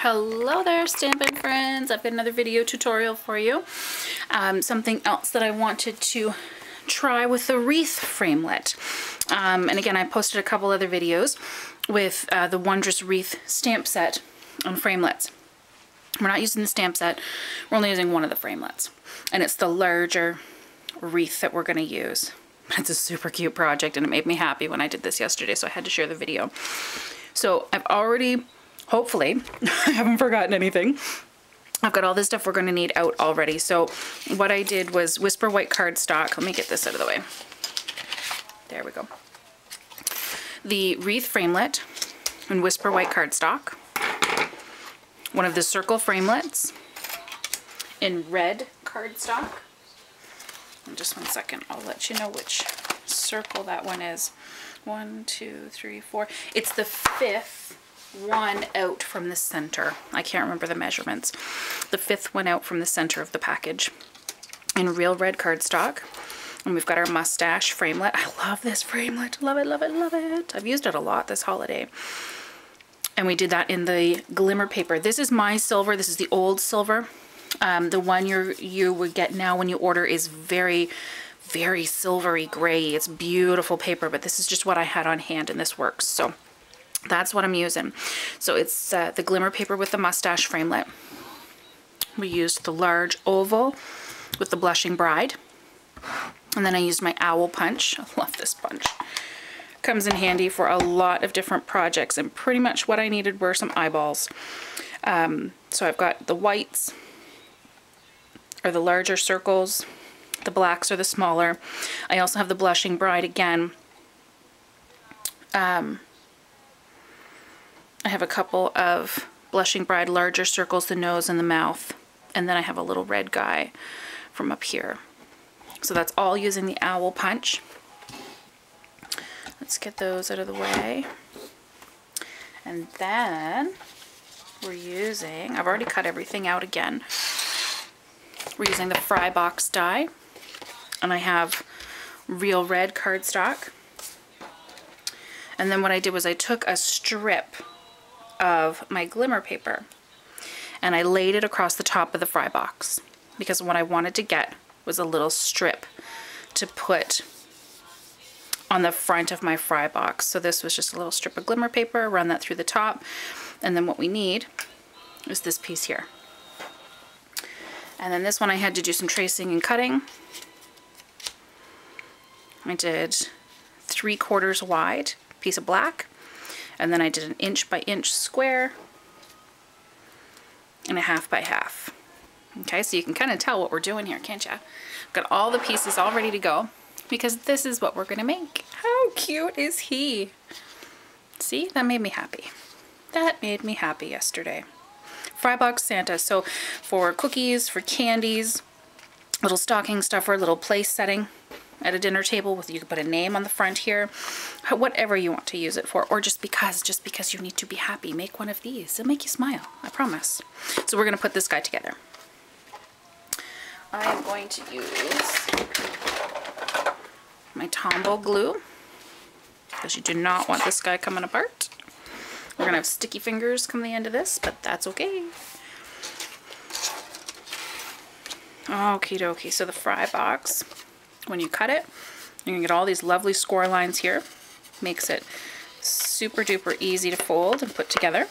Hello there, Stampin' friends. I've got another video tutorial for you. Something else that I wanted to try with the wreath framelit. And again, I posted a couple other videos with the Wondrous Wreath stamp set on framelits. We're not using the stamp set, we're only using one of the framelits. And it's the larger wreath that we're going to use. It's a super cute project and it made me happy when I did this yesterday, so I had to share the video. So I've already, hopefully, I haven't forgotten anything. I've got all this stuff we're going to need out already. So what I did was Whisper White cardstock. Let me get this out of the way. There we go. The wreath framelit in Whisper White cardstock. One of the circle framelits in red cardstock. And just one second, I'll let you know which circle that one is. 1, 2, 3, 4. It's the fifth one out from the center. I can't remember the measurements. The fifth one out from the center of the package in real red cardstock. And we've got our mustache framelit. I love this framelit. Love it, love it, love it. I've used it a lot this holiday. And we did that in the glimmer paper. This is my silver. This is the old silver. The one you would get now when you order is very, very silvery gray. It's beautiful paper, but this is just what I had on hand and this works. So that's what I'm using. So it's the glimmer paper with the mustache framelit. We used the large oval with the Blushing Bride. And then I used my owl punch. I love this punch. Comes in handy for a lot of different projects, and pretty much what I needed were some eyeballs. So I've got the whites are the larger circles, the blacks are the smaller. I also have the Blushing Bride again. I have a couple of Blushing Bride larger circles, the nose and the mouth, and then I have a little red guy from up here. So that's all using the owl punch. Let's get those out of the way. And then we're using, I've already cut everything out again. We're using the Fry Box die, and I have real red cardstock. And then what I did was I took a strip of my glimmer paper and I laid it across the top of the Fry Box, because what I wanted to get was a little strip to put on the front of my Fry Box. So this was just a little strip of glimmer paper, run that through the top, and then what we need is this piece here. And then this one I had to do some tracing and cutting. I did 3/4 wide piece of black, and then I did an 1" by 1" square and a 1/2 by 1/2. Okay, so you can kind of tell what we're doing here, can't you? I've got all the pieces all ready to go, because this is what we're gonna make. How cute is he? See, that made me happy. That made me happy yesterday. Fry Box Santa, so for cookies, for candies, little stocking stuffer, little place setting at a dinner table with, you can put a name on the front here, whatever you want to use it for, or just because you need to be happy, make one of these. It'll make you smile, I promise. So we're gonna put this guy together. I am going to use my Tombow glue, because you do not want this guy coming apart. We're gonna have sticky fingers come the end of this, but that's okay. Okie dokie, so the Fry Box, when you cut it, you're gonna get all these lovely score lines here. Makes it super duper easy to fold and put together.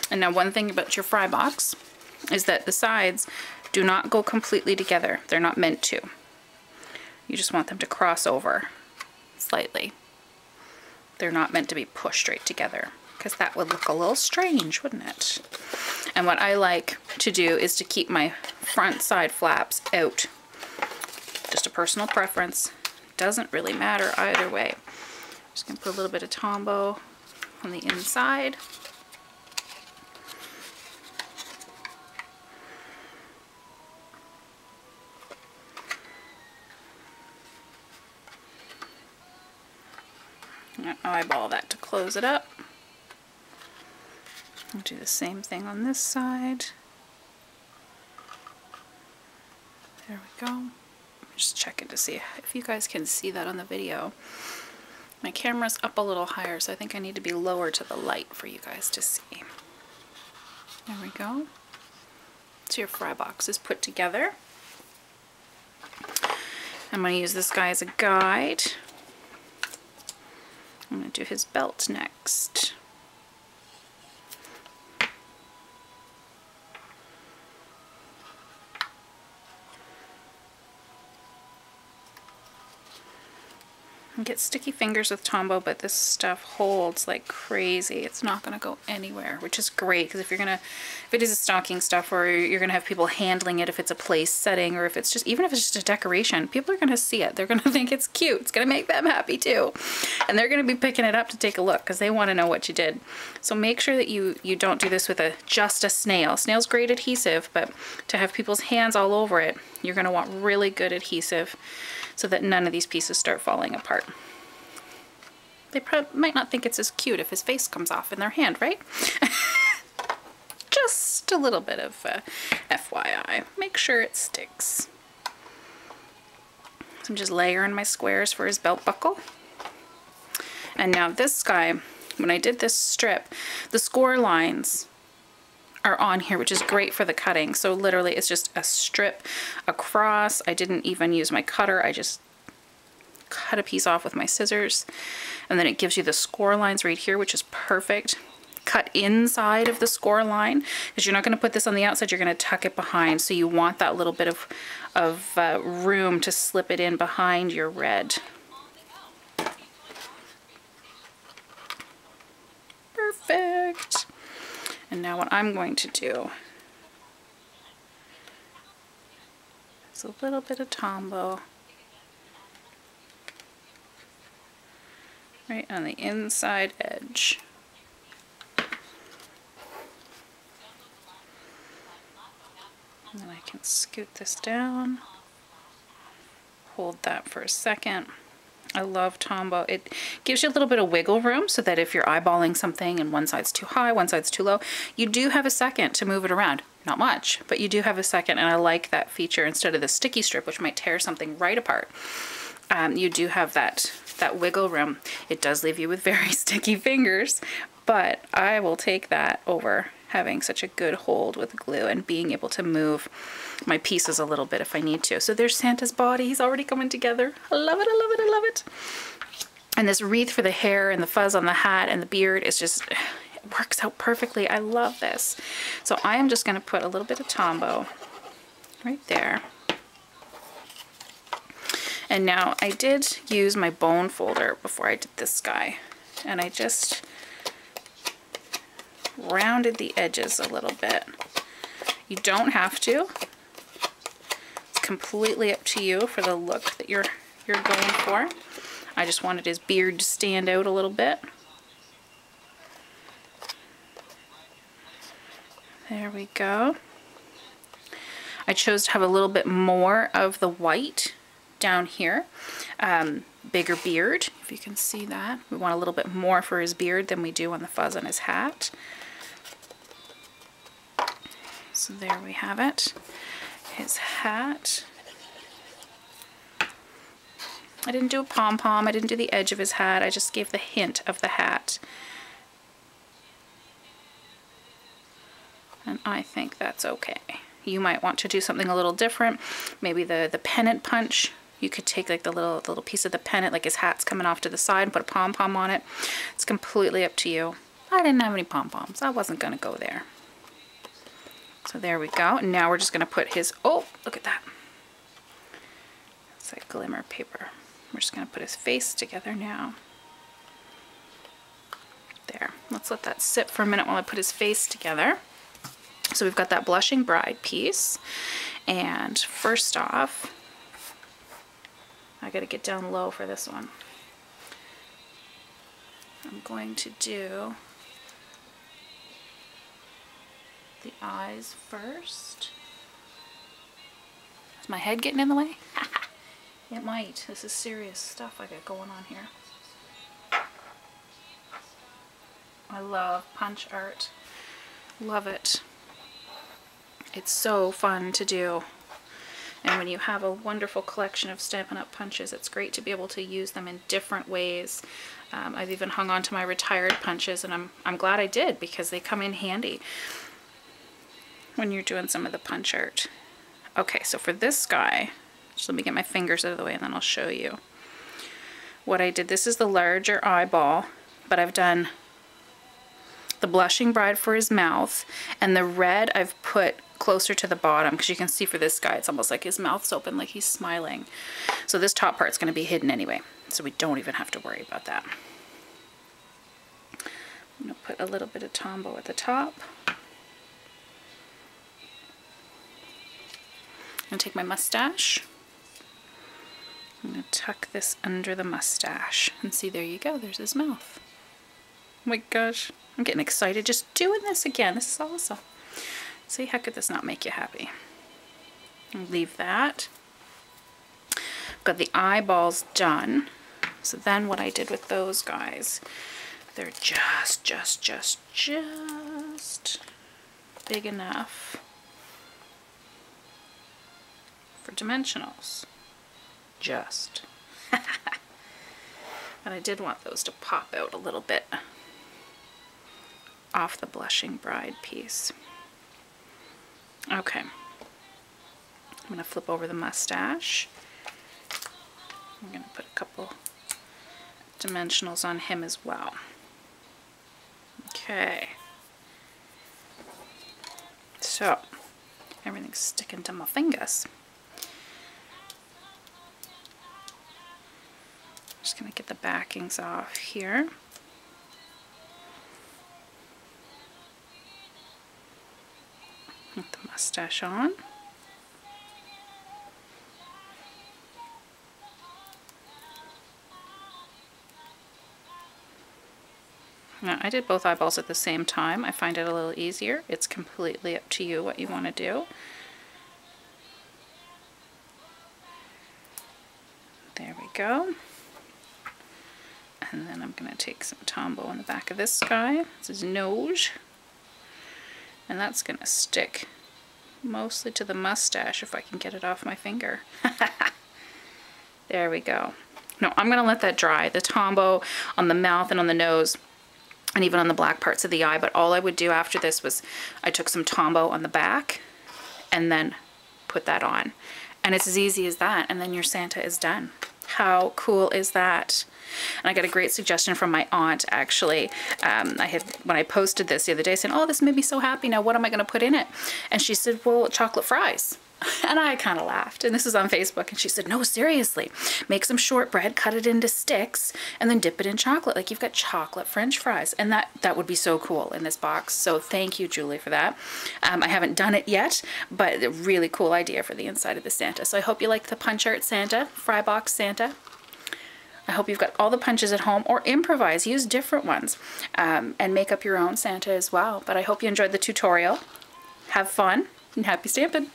And now one thing about your Fry Box is that the sides do not go completely together. They're not meant to. You just want them to cross over slightly. They're not meant to be pushed right together, because that would look a little strange, wouldn't it? And what I like to do is to keep my front side flaps out. Just a personal preference. Doesn't really matter either way. Just gonna put a little bit of Tombow on the inside. Eyeball that to close it up. I'll do the same thing on this side. There we go. Just checking to see if you guys can see that on the video. My camera's up a little higher, so I think I need to be lower to the light for you guys to see. There we go. So your fry box is put together. I'm going to use this guy as a guide. I'm going to do his belt next. I get sticky fingers with Tombow, but this stuff holds like crazy. It's not going to go anywhere, which is great, because if it is a stocking stuff, or you're going to have people handling it, if it's a place setting, or if it's just, even if it's just a decoration, people are going to see it. They're going to think it's cute. It's going to make them happy too. And they're going to be picking it up to take a look, because they want to know what you did. So make sure that you don't do this with just a snail. Snail's great adhesive, but to have people's hands all over it, you're going to want really good adhesive, so that none of these pieces start falling apart. They might not think it's as cute if his face comes off in their hand, right? Just a little bit of FYI. Make sure it sticks. So I'm just layering my squares for his belt buckle. And now this guy, when I did this strip, the score lines are on here, which is great for the cutting. So literally it's just a strip across. I didn't even use my cutter. I just cut a piece off with my scissors, and then it gives you the score lines right here, which is perfect. Cut inside of the score line, because you're not going to put this on the outside, you're going to tuck it behind, so you want that little bit of room to slip it in behind your red. Perfect. And now what I'm going to do is a little bit of Tombow right on the inside edge. And then I can scoot this down, hold that for a second. I love Tombow. It gives you a little bit of wiggle room, so that if you're eyeballing something and one side's too high, one side's too low, you do have a second to move it around. Not much, but you do have a second, and I like that feature instead of the sticky strip, which might tear something right apart. You do have that wiggle room. It does leave you with very sticky fingers, but I will take that over having such a good hold with glue and being able to move my pieces a little bit if I need to. So there's Santa's body. He's already coming together. I love it, I love it, I love it. And this wreath for the hair and the fuzz on the hat and the beard is just, it works out perfectly. I love this. So I am just going to put a little bit of Tombow right there. And now I did use my bone folder before I did this guy, and I just rounded the edges a little bit. You don't have to. It's completely up to you for the look that you're going for. I just wanted his beard to stand out a little bit. There we go. I chose to have a little bit more of the white down here. Bigger beard, if you can see that. We want a little bit more for his beard than we do on the fuzz on his hat. So there we have it. His hat. I didn't do a pom-pom. I didn't do the edge of his hat. I just gave the hint of the hat. And I think that's okay. You might want to do something a little different. Maybe the pennant punch. You could take like the little piece of the pennant, like his hat's coming off to the side, and put a pom-pom on it. It's completely up to you. I didn't have any pom-poms. I wasn't going to go there. So there we go. And now we're just going to put his, oh, look at that. It's like glimmer paper. We're just going to put his face together now. There. Let's let that sit for a minute while I put his face together. So we've got that blushing bride piece. And first off, I got to get down low for this one. I'm going to do the eyes first. Is my head getting in the way? It might. This is serious stuff I got going on here. I love punch art. Love it. It's so fun to do. And when you have a wonderful collection of Stampin' Up! Punches, it's great to be able to use them in different ways. I've even hung on to my retired punches, and I'm glad I did, because they come in handy when you're doing some of the punch art. Okay, so for this guy, just let me get my fingers out of the way and then I'll show you what I did. This is the larger eyeball, but I've done the Blushing Bride for his mouth, and the red I've put closer to the bottom, because you can see for this guy it's almost like his mouth's open, like he's smiling. So this top part's going to be hidden anyway, so we don't even have to worry about that. I'm going to put a little bit of Tombow at the top. I'm going to take my mustache. I'm going to tuck this under the mustache, and see, there you go, there's his mouth. Oh my gosh, I'm getting excited just doing this again. This is awesome. See, how could this not make you happy? I'll leave that. Got the eyeballs done. So then what I did with those guys, they're just big enough for dimensionals. Just. But I did want those to pop out a little bit off the Blushing Bride piece. Okay. I'm going to flip over the mustache. I'm going to put a couple dimensionals on him as well. Okay. So, everything's sticking to my fingers. Just going to get the backings off here. Put the mustache on. Now, I did both eyeballs at the same time. I find it a little easier. It's completely up to you what you want to do. There we go. And then I'm going to take some Tombow on the back of this guy. This is his nose. And that's going to stick mostly to the mustache if I can get it off my finger. There we go. No, I'm going to let that dry. The Tombow on the mouth and on the nose, and even on the black parts of the eye. But all I would do after this was I took some Tombow on the back and then put that on. And it's as easy as that. And then your Santa is done. How cool is that? And I got a great suggestion from my aunt, actually. When I posted this the other day, saying, oh, this made me so happy. Now, what am I going to put in it? And she said, well, chocolate fries. And I kind of laughed. And this is on Facebook. And she said, no, seriously. Make some shortbread, cut it into sticks, and then dip it in chocolate. Like you've got chocolate French fries. And that would be so cool in this box. So thank you, Julie, for that. I haven't done it yet, but a really cool idea for the inside of the Santa. So I hope you like the Punch Art Santa, Fry Box Santa. I hope you've got all the punches at home, or improvise, use different ones, and make up your own Santa as well. But I hope you enjoyed the tutorial. Have fun, and happy stamping!